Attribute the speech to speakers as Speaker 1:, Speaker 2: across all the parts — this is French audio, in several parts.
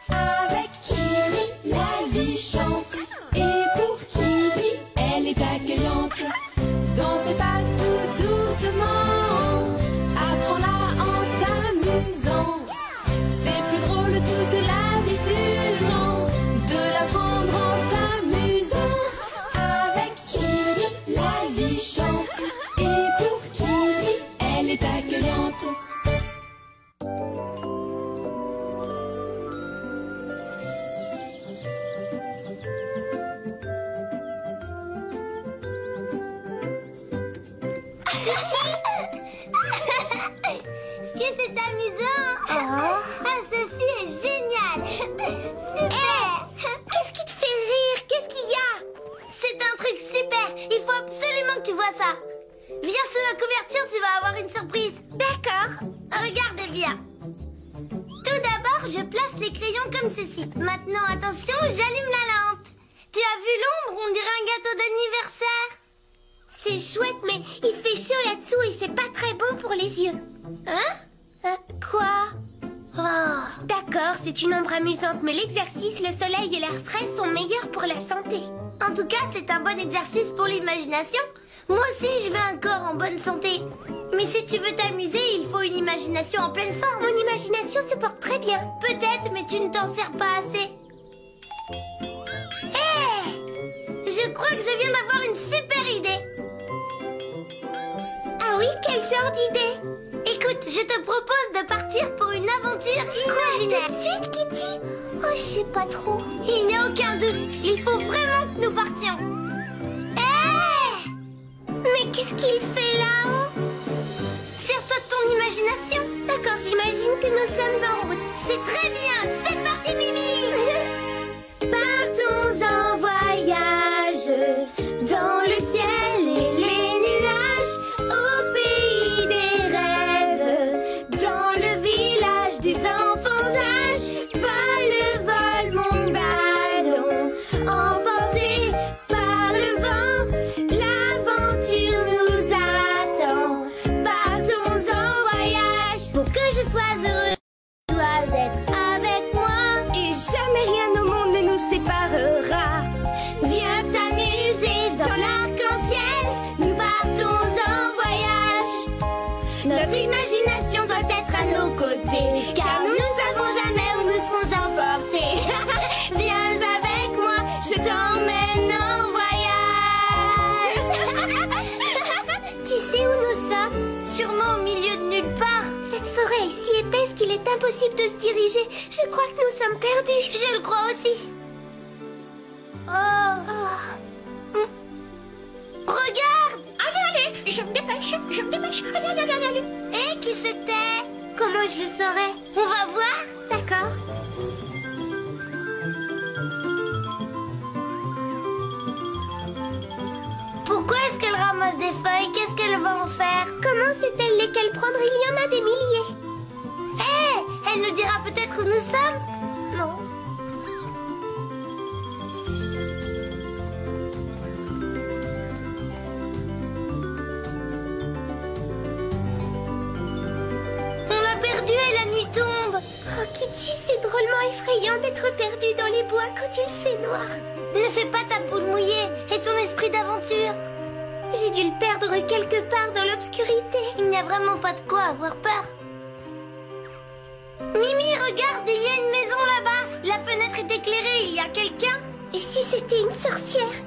Speaker 1: Avec Kitty, la vie chante. Et pour Kitty, elle est accueillante. Dansez pas tout doucement, apprends-la en t'amusant. C'est plus drôle toute la vie durant de l'apprendre en t'amusant. Avec Kitty, la vie chante. Et pour Kitty, elle est accueillante.
Speaker 2: Est-ce que c'est amusant? Ah, ceci est génial! Super! Qu'est-ce qui te fait rire? Qu'est-ce qu'il y a? C'est un truc super! Il faut absolument que tu vois ça! Viens sous la couverture, tu vas avoir une surprise! D'accord! Regardez bien! Tout d'abord, je place les crayons comme ceci. Maintenant, attention, j'allume la lampe. Tu as vu l'ombre? On dirait un gâteau d'anniversaire. C'est chouette, mais il fait chaud là-dessous et c'est pas très bon pour les yeux. Hein? Quoi? Oh, d'accord, c'est une ombre amusante, mais l'exercice, le soleil et l'air frais sont meilleurs pour la santé. En tout cas, c'est un bon exercice pour l'imagination. Moi aussi, je veux un corps en bonne santé. Mais si tu veux t'amuser, il faut une imagination en pleine forme. Mon imagination se porte très bien. Peut-être, mais tu ne t'en sers pas assez. Hé! Je crois que je viens d'avoir une super idée. Ah oui, quel genre d'idée? Écoute, je te propose de partir pour une aventure imaginaire. Tout de suite, Kitty? Oh, je sais pas trop. Il n'y a aucun doute, il faut vraiment que nous partions. Hé! Mais qu'est-ce qu'il fait là-haut? Sers-toi de ton imagination. D'accord, j'imagine que nous sommes en route. C'est très bien, c'est parti, Mimi. Partons en voyage dans le ciel et les nuages, au pays des rêves, dans le village des enfants sages. Vol, mon ballon, emporté par le vent, l'aventure nous attend. Partons en voyage, pour que je sois heureux, tu dois être avec moi, et jamais rien au monde ne nous séparera. Viens t'amuser dans l'arc-en-ciel, nous partons en voyage. Notre imagination doit être à nos côtés, car nous ne savons jamais où nous serons emportés. Viens avec moi, je t'emmène en voyage. Tu sais où nous sommes? Sûrement au milieu de nulle part. Cette forêt est si épaisse qu'il est impossible de se diriger. Je crois que nous sommes perdus. Je le crois aussi. Oh. Regarde! Allez, je me dépêche. Allez. Hé, qui c'était? Comment je le saurais? On va voir? D'accord. Pourquoi est-ce qu'elle ramasse des feuilles? Qu'est-ce qu'elle va en faire? Comment sait-elle lesquelles prendre? Il y en a des milliers. Hé, elle nous dira peut-être où nous sommes? Non. Et la nuit tombe. Oh, Kitty, c'est drôlement effrayant d'être perdue dans les bois quand il fait noir. Ne fais pas ta poule mouillée et ton esprit d'aventure. J'ai dû le perdre quelque part dans l'obscurité. Il n'y a vraiment pas de quoi avoir peur. Mimi, regarde, il y a une maison là-bas. La fenêtre est éclairée, il y a quelqu'un. Et si c'était une sorcière?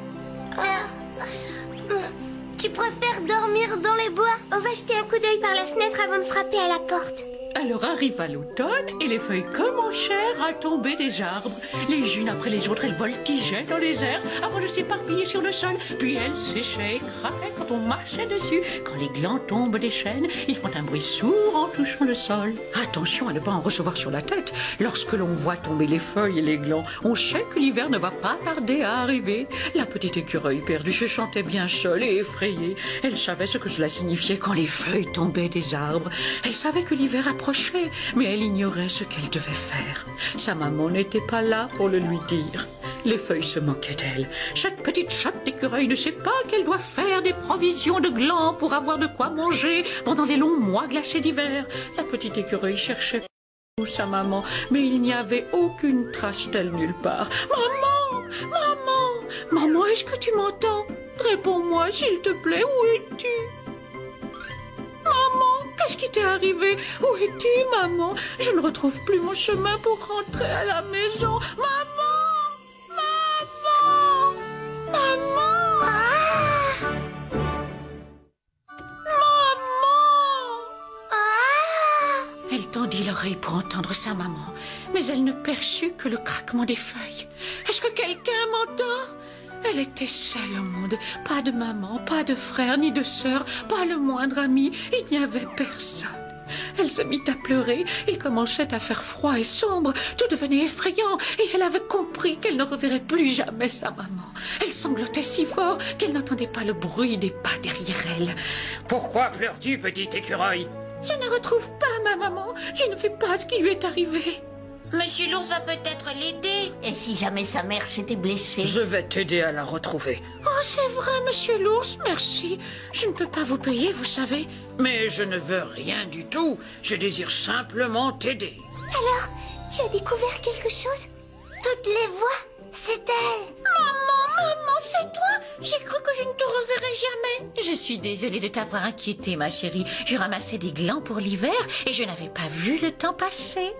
Speaker 2: Tu préfères dormir dans les bois? On va jeter un coup d'œil par la fenêtre avant de frapper à la porte.
Speaker 3: Alors arriva l'automne et les feuilles commencèrent à tomber des arbres. Les unes après les autres, elles voltigeaient dans les airs avant de s'éparpiller sur le sol. Puis elles séchaient et craquaient quand on marchait dessus. Quand les glands tombent des chênes, ils font un bruit sourd en touchant le sol. Attention à ne pas en recevoir sur la tête. Lorsque l'on voit tomber les feuilles et les glands, on sait que l'hiver ne va pas tarder à arriver. La petite écureuil perdue se sentait bien seule et effrayée. Elle savait ce que cela signifiait quand les feuilles tombaient des arbres. Elle savait que l'hiver approchait, mais elle ignorait ce qu'elle devait faire. Sa maman n'était pas là pour le lui dire. Les feuilles se moquaient d'elle. Cette petite chatte d'écureuil ne sait pas qu'elle doit faire des provisions de glands pour avoir de quoi manger pendant les longs mois glacés d'hiver. La petite écureuil cherchait sa maman, mais il n'y avait aucune trace d'elle nulle part. Maman, maman, maman, est-ce que tu m'entends? Réponds-moi, s'il te plaît, où es-tu? Maman, qu'est-ce qui t'est arrivé? Où es-tu, maman? Je ne retrouve plus mon chemin pour rentrer à la maison. Maman, maman, maman.
Speaker 2: Ah!
Speaker 3: Elle tendit l'oreille pour entendre sa maman, mais elle ne perçut que le craquement des feuilles. Est-ce que quelqu'un m'entend? Elle était seule au monde. Pas de maman, pas de frère, ni de sœur, pas le moindre ami. Il n'y avait personne. Elle se mit à pleurer. Il commençait à faire froid et sombre. Tout devenait effrayant et elle avait compris qu'elle ne reverrait plus jamais sa maman. Elle sanglotait si fort qu'elle n'entendait pas le bruit des pas derrière elle.
Speaker 4: Pourquoi pleures-tu, petit écureuil?
Speaker 3: Je ne retrouve pas ma maman. Je ne sais pas ce qui lui est arrivé.
Speaker 5: Monsieur l'ours va peut-être l'aider. Et si jamais sa mère s'était blessée?
Speaker 4: Je vais t'aider à la retrouver.
Speaker 3: Oh, c'est vrai, monsieur l'ours, merci. Je ne peux pas vous payer, vous savez.
Speaker 4: Mais je ne veux rien du tout. Je désire simplement t'aider.
Speaker 2: Alors, tu as découvert quelque chose? Toutes les voix, c'est elle.
Speaker 5: Maman, c'est toi? J'ai cru que je ne te reverrais jamais.
Speaker 3: Je suis désolée de t'avoir inquiétée, ma chérie. Je ramassais des glands pour l'hiver et je n'avais pas vu le temps passer.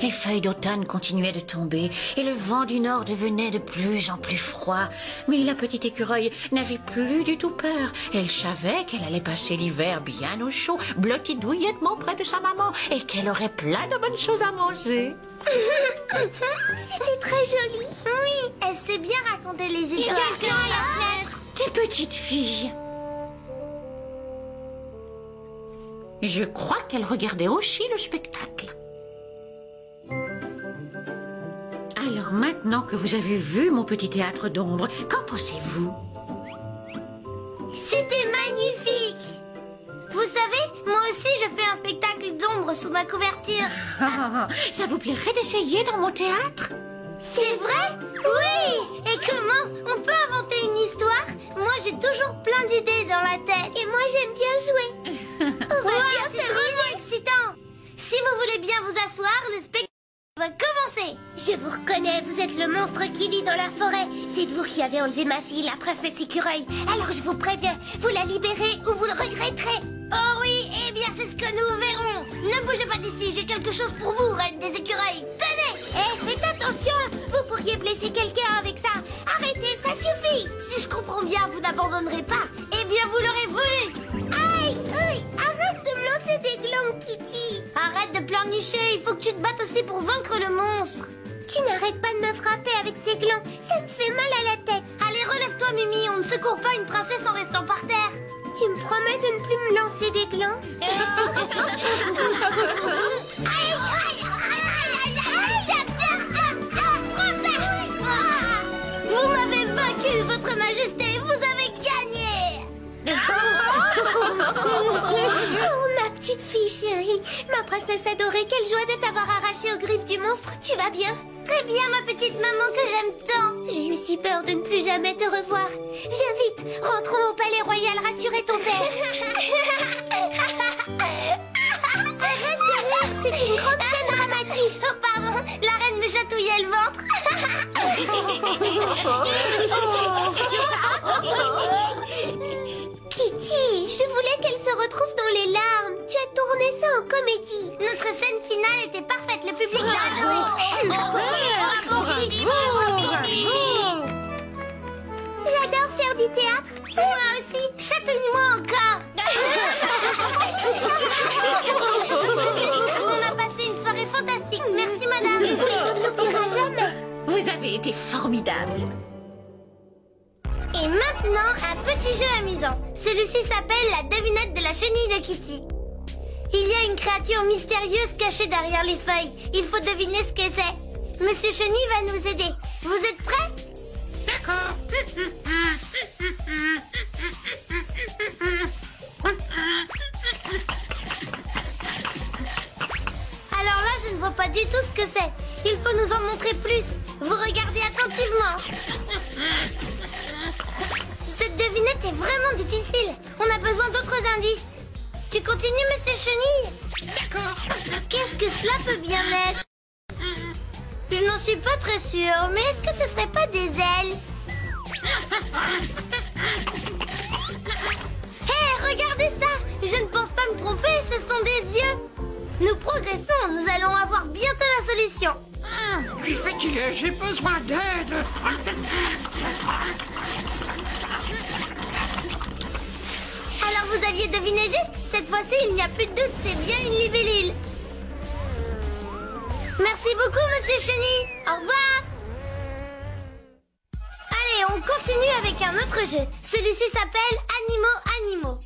Speaker 3: Les feuilles d'automne continuaient de tomber et le vent du nord devenait de plus en plus froid. Mais la petite écureuil n'avait plus du tout peur. Elle savait qu'elle allait passer l'hiver bien au chaud, blottie douillettement près de sa maman et qu'elle aurait plein de bonnes choses à manger.
Speaker 2: C'était très joli. Oui, elle sait bien raconter les histoires.
Speaker 5: quelqu'un à la fenêtre.
Speaker 3: Tes petites filles. Je crois qu'elle regardait aussi le spectacle. Alors maintenant que vous avez vu mon petit théâtre d'ombre, qu'en pensez-vous?
Speaker 2: C'était magnifique. Vous savez, moi aussi je fais un spectacle d'ombre sous ma couverture.
Speaker 3: Ça vous plairait d'essayer dans mon théâtre?
Speaker 2: C'est vrai? Oui. Et comment? On peut inventer une histoire? Moi j'ai toujours plein d'idées dans la tête. Et moi j'aime bien jouer. C'est vraiment excitant. Si vous voulez bien vous asseoir, le spectacle va commencer. Je vous reconnais, vous êtes le monstre qui vit dans la forêt. C'est vous qui avez enlevé ma fille, la princesse écureuil. Alors je vous préviens, vous la libérez ou vous le regretterez. Oh oui, eh bien c'est ce que nous verrons. Ne bougez pas d'ici, j'ai quelque chose pour vous, reine des écureuils. Tenez. Faites attention, vous pourriez blesser quelqu'un avec ça. Arrêtez, ça suffit. Si je comprends bien, vous n'abandonnerez pas. Eh bien vous l'aurez voulu. Aïe, arrête de me lancer des glands, Kitty. Arrête de pleurnicher, il faut que tu te battes aussi pour vaincre le monstre. Tu n'arrêtes pas de me frapper avec ces glands, ça me fait mal à la tête. Allez, relève-toi, Mimi, on ne secourt pas une princesse en restant par terre. Tu me promets de ne plus me lancer des glands? Vous m'avez vaincu, votre majesté, vous avez gagné. Oh, ma petite fille chérie, ma princesse adorée, quelle joie de t'avoir arrachée aux griffes du monstre. Tu vas bien? Très bien, ma petite maman que j'aime tant. J'ai eu si peur de ne plus jamais te revoir. Viens vite, rentrons au palais royal rassurer ton père. Arrête de rire, c'est une grande scène dramatique. Oh pardon, la reine me chatouillait le ventre. Kitty, je voulais qu'elle se retrouve dans les larmes. Tu as tourné ça en comédie. Notre scène finale était parfaite, le public l'a adoré. J'adore faire du théâtre. Moi aussi, chatouille-moi encore. On a passé une soirée fantastique. Merci, madame. Oui, on ne l'oubliera jamais.
Speaker 3: Vous avez été formidable.
Speaker 2: Et maintenant, un petit jeu amusant. Celui-ci s'appelle la devinette de la chenille de Kitty. Il y a une créature mystérieuse cachée derrière les feuilles. Il faut deviner ce que c'est. Monsieur Chenille va nous aider. Vous êtes prêts?
Speaker 3: D'accord.
Speaker 2: Alors là, je ne vois pas du tout ce que c'est. Il faut nous en montrer plus. Vous regardez attentivement. Cette devinette est vraiment difficile. On a besoin d'autres indices. Tu continues, Monsieur Chenille?
Speaker 4: D'accord.
Speaker 2: Qu'est-ce que cela peut bien être? Je n'en suis pas très sûre, mais est-ce que ce serait pas des ailes? Hé, regardez ça! Je ne pense pas me tromper, ce sont des yeux. Nous progressons, nous allons avoir bientôt la solution.
Speaker 4: Je suis fatigué, j'ai besoin d'aide.
Speaker 2: Alors vous aviez deviné juste? Cette fois-ci, il n'y a plus de doute, c'est bien une libellule. Merci beaucoup, Monsieur Chenille. Au revoir. Allez, on continue avec un autre jeu. Celui-ci s'appelle Animaux.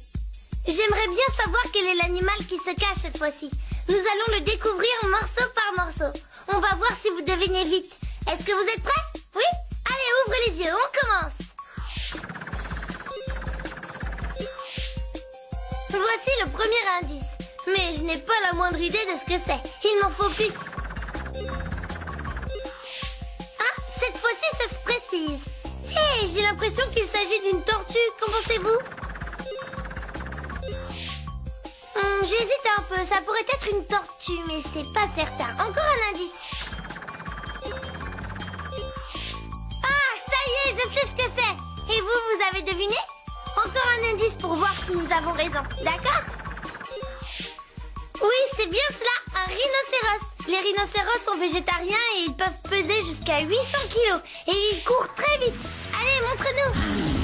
Speaker 2: J'aimerais bien savoir quel est l'animal qui se cache cette fois-ci. Nous allons le découvrir morceau par morceau. On va voir si vous devinez vite. Est-ce que vous êtes prêts? Oui? Allez, ouvrez les yeux, on commence. Voici le premier indice. Mais je n'ai pas la moindre idée de ce que c'est. Il m'en faut plus. Ah, cette fois-ci, ça se précise. Hé, j'ai l'impression qu'il s'agit d'une tortue. Qu'en pensez-vous? J'hésite un peu. Ça pourrait être une tortue, mais c'est pas certain. Encore un indice. Ah, ça y est, je sais ce que c'est. Et vous, vous avez deviné? Encore un indice pour voir si nous avons raison. D'accord? Oui, c'est bien cela, un rhinocéros. Les rhinocéros sont végétariens et ils peuvent peser jusqu'à 800 kilos. Et ils courent très vite. Allez, montre-nous.